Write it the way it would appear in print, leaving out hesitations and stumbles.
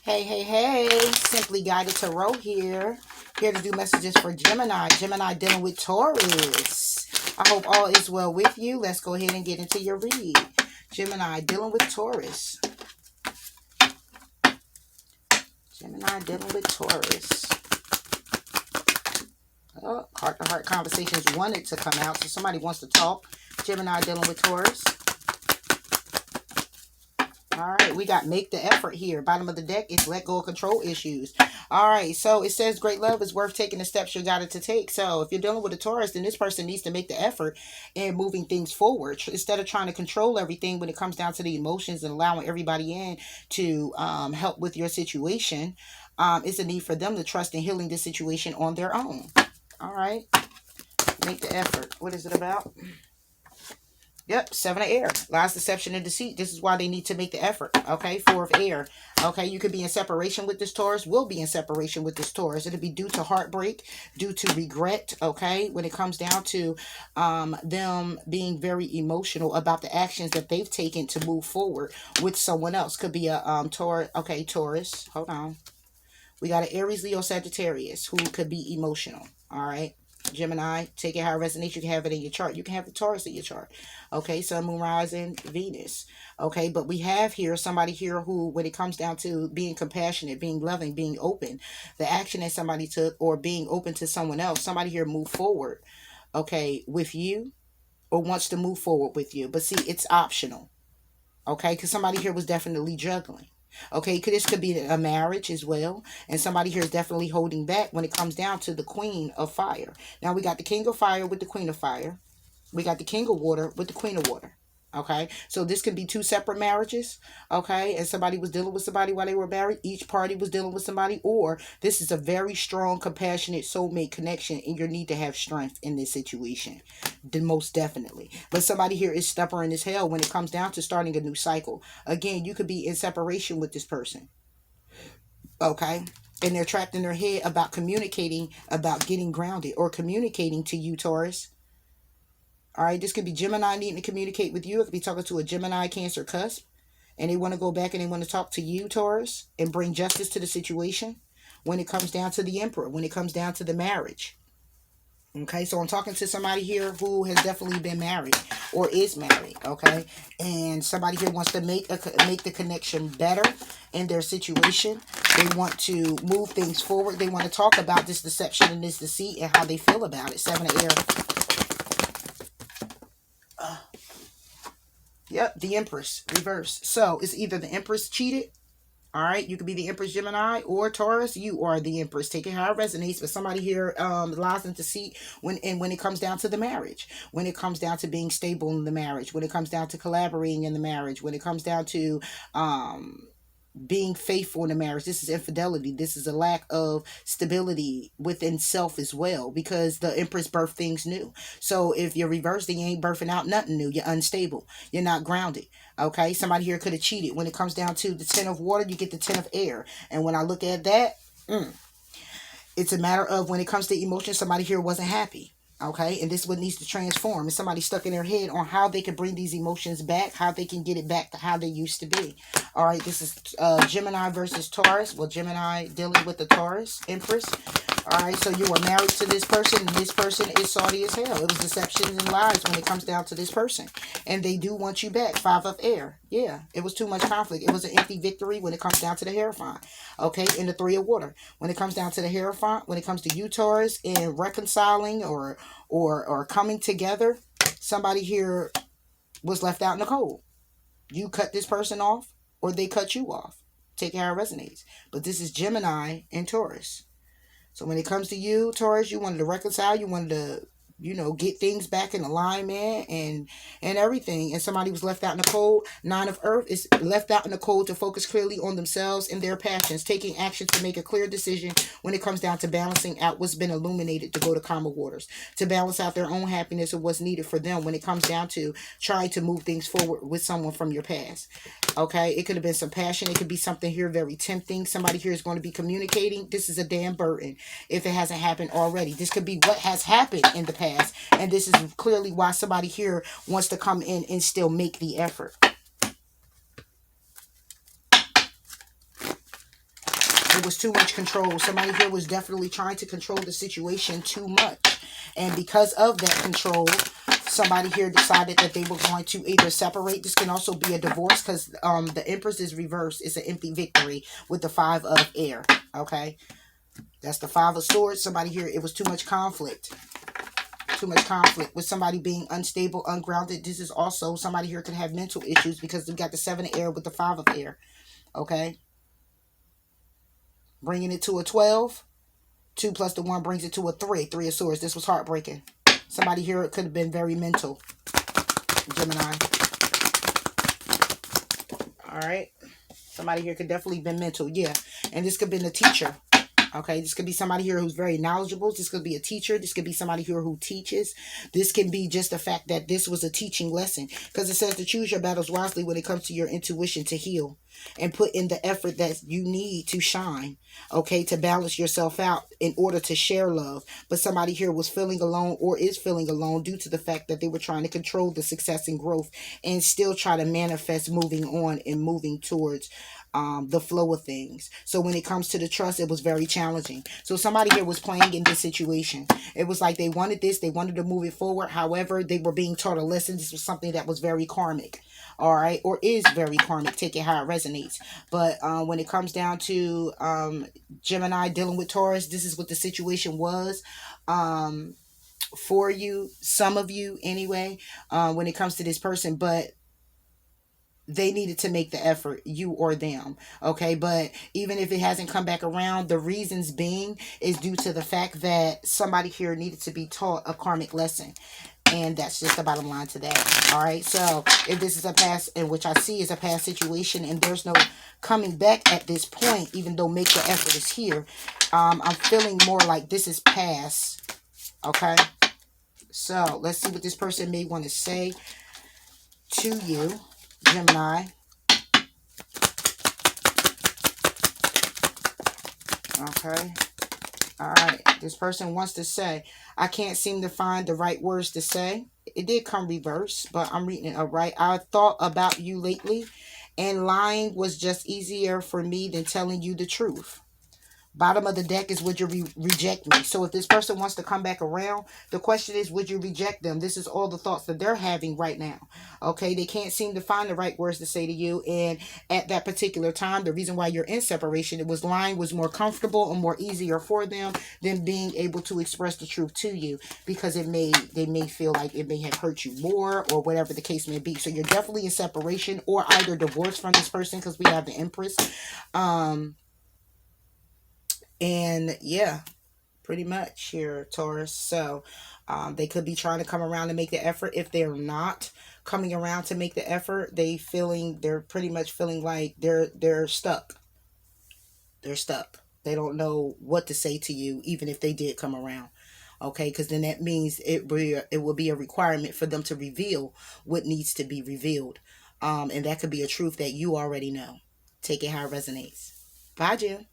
Hey, hey, hey, Simply Guided Tarot here. Here to do messages for Gemini. Gemini dealing with Taurus. I hope all is well with you. Let's go ahead and get into your read. Gemini dealing with Taurus. Gemini dealing with Taurus. Oh, heart-to-heart conversations wanted to come out, so somebody wants to talk. Gemini dealing with Taurus. All right, we got make the effort here. Bottom of the deck is let go of control issues. All right, so it says great love is worth taking the steps you got it to take. So if you're dealing with a Taurus, then this person needs to make the effort in moving things forward. Instead of trying to control everything when it comes down to the emotions and allowing everybody in to help with your situation, it's a need for them to trust in healing this situation on their own. All right, make the effort. What is it about? Yep, 7 of air. Lies, deception, and deceit. This is why they need to make the effort. Okay, 4 of air. Okay, you could be in separation with this Taurus. Will be in separation with this Taurus. It'll be due to heartbreak, due to regret. Okay, when it comes down to them being very emotional about the actions that they've taken to move forward with someone else. Could be a Taurus. Okay, Taurus. Hold on. We got an Aries, Leo, Sagittarius who could be emotional. All right. Gemini, take it how it resonates. You can have it in your chart. You can have the Taurus in your chart. Okay, Sun, Moon, Rising, Venus. Okay, but we have here somebody here who, when it comes down to being compassionate, being loving, being open, the action that somebody took or being open to someone else, somebody here moved forward, okay, with you or wants to move forward with you. But see, it's optional. Okay, because somebody here was definitely juggling. Okay, this could be a marriage as well. And somebody here is definitely holding back when it comes down to the Queen of Fire. Now we got the King of Fire with the Queen of Fire. We got the King of Water with the Queen of Water. Okay, so this can be 2 separate marriages. Okay, and somebody was dealing with somebody while they were married. Each party was dealing with somebody. Or this is a very strong, compassionate soulmate connection, and you need to have strength in this situation. Most definitely. But somebody here is stubborn as hell when it comes down to starting a new cycle. Again, you could be in separation with this person. Okay, and they're trapped in their head about communicating, about getting grounded, or communicating to you, Taurus. All right, this could be Gemini needing to communicate with you. It could be talking to a Gemini, Cancer cusp, and they want to go back and they want to talk to you, Taurus, and bring justice to the situation when it comes down to the Emperor, when it comes down to the marriage. Okay, so I'm talking to somebody here who has definitely been married or is married, okay? And somebody here wants to make the connection better in their situation. They want to move things forward. They want to talk about this deception and this deceit and how they feel about it. 7 of air. Yep, the Empress, reverse. So it's either the Empress cheated. All right, you could be the Empress Gemini or Taurus. You are the Empress. Take it how it resonates. But somebody here lies in deceit when it comes down to the marriage, when it comes down to being stable in the marriage, when it comes down to collaborating in the marriage, when it comes down to being faithful in a marriage. This is infidelity. This is a lack of stability within self as well, because the Empress birthed things new. So if you're reversed, you ain't birthing out nothing new. You're unstable. You're not grounded. Okay, somebody here could have cheated. When it comes down to the 10 of water, you get the 10 of air. And when I look at that, it's a matter of when it comes to emotions, somebody here wasn't happy. Okay, and this is what needs to transform. Is somebody stuck in their head on how they can bring these emotions back, how they can get it back to how they used to be. All right, this is Gemini versus Taurus. Well, Gemini dealing with the Taurus Empress. All right, so you were married to this person, and this person is salty as hell. It was deceptions and lies when it comes down to this person. And they do want you back. 5 of air. Yeah, it was too much conflict. It was an empty victory when it comes down to the Hierophant. Okay, and the 3 of water. When it comes down to the Hierophant, when it comes to you, Taurus, and reconciling or coming together, somebody here was left out in the cold. You cut this person off, or they cut you off. Take it how it resonates. But this is Gemini and Taurus. So when it comes to you, Taurus, you wanted to reconcile. You wanted to, get things back in alignment and everything. And somebody was left out in the cold. 9 of earth is left out in the cold to focus clearly on themselves and their passions, taking action to make a clear decision when it comes down to balancing out what's been illuminated to go to calmer waters, to balance out their own happiness and what's needed for them when it comes down to trying to move things forward with someone from your past. Okay, it could have been some passion. It could be something here very tempting. Somebody here is going to be communicating. This is a damn burden if it hasn't happened already. This could be what has happened in the past. And this is clearly why somebody here wants to come in and still make the effort. It was too much control. Somebody here was definitely trying to control the situation too much. And because of that control, somebody here decided that they were going to either separate. This can also be a divorce because the Empress is reversed. It's an empty victory with the 5 of air. Okay. That's the 5 of swords. Somebody here, it was too much conflict. Too much conflict with somebody being unstable, ungrounded. This is also somebody here could have mental issues because they've got the 7 of air with the 5 of air. Okay. Bringing it to a 12. 2 plus the 1 brings it to a 3. 3 of swords. This was heartbreaking. Somebody here, it could have been very mental. Gemini. Alright. Somebody here could definitely have been mental. Yeah. And this could have been a teacher. Okay, this could be somebody here who's very knowledgeable. This could be a teacher. This could be somebody here who teaches. This can be just the fact that this was a teaching lesson. Because it says to choose your battles wisely when it comes to your intuition to heal. And put in the effort that you need to shine. Okay, to balance yourself out in order to share love. But somebody here was feeling alone or is feeling alone due to the fact that they were trying to control the success and growth. And still try to manifest moving on and moving towards the flow of things. So when it comes to the trust, it was very challenging. So somebody here was playing in this situation. It was like they wanted this, they wanted to move it forward. However, they were being taught a lesson. This was something that was very karmic. All right, or is very karmic. Take it how it resonates. But when it comes down to Gemini dealing with Taurus, this is what the situation was for you, some of you anyway, when it comes to this person. But they needed to make the effort, you or them. Okay, but even if it hasn't come back around, the reasons being is due to the fact that somebody here needed to be taught a karmic lesson. And that's just the bottom line to that. All right, so if this is a past, and which I see is a past situation, and there's no coming back at this point, even though make the effort is here, I'm feeling more like this is past. Okay, so let's see what this person may want to say to you, Gemini. Okay. All right. This person wants to say, I can't seem to find the right words to say. It did come reverse, but I'm reading it right. I thought about you lately, and lying was just easier for me than telling you the truth. Bottom of the deck is, would you reject me? So if this person wants to come back around, the question is, would you reject them? This is all the thoughts that they're having right now. Okay, they can't seem to find the right words to say to you. And at that particular time, the reason why you're in separation, it was lying was more comfortable or more easier for them than being able to express the truth to you, because they may feel like it may have hurt you more or whatever the case may be. So you're definitely in separation or either divorced from this person, because we have the Empress. And yeah, pretty much here, Taurus. So they could be trying to come around and make the effort. If they're not coming around to make the effort, they're pretty much feeling like they're stuck. They're stuck. They don't know what to say to you, even if they did come around. Okay, because then that means it will be a requirement for them to reveal what needs to be revealed. And that could be a truth that you already know. Take it how it resonates. Bye, Jim.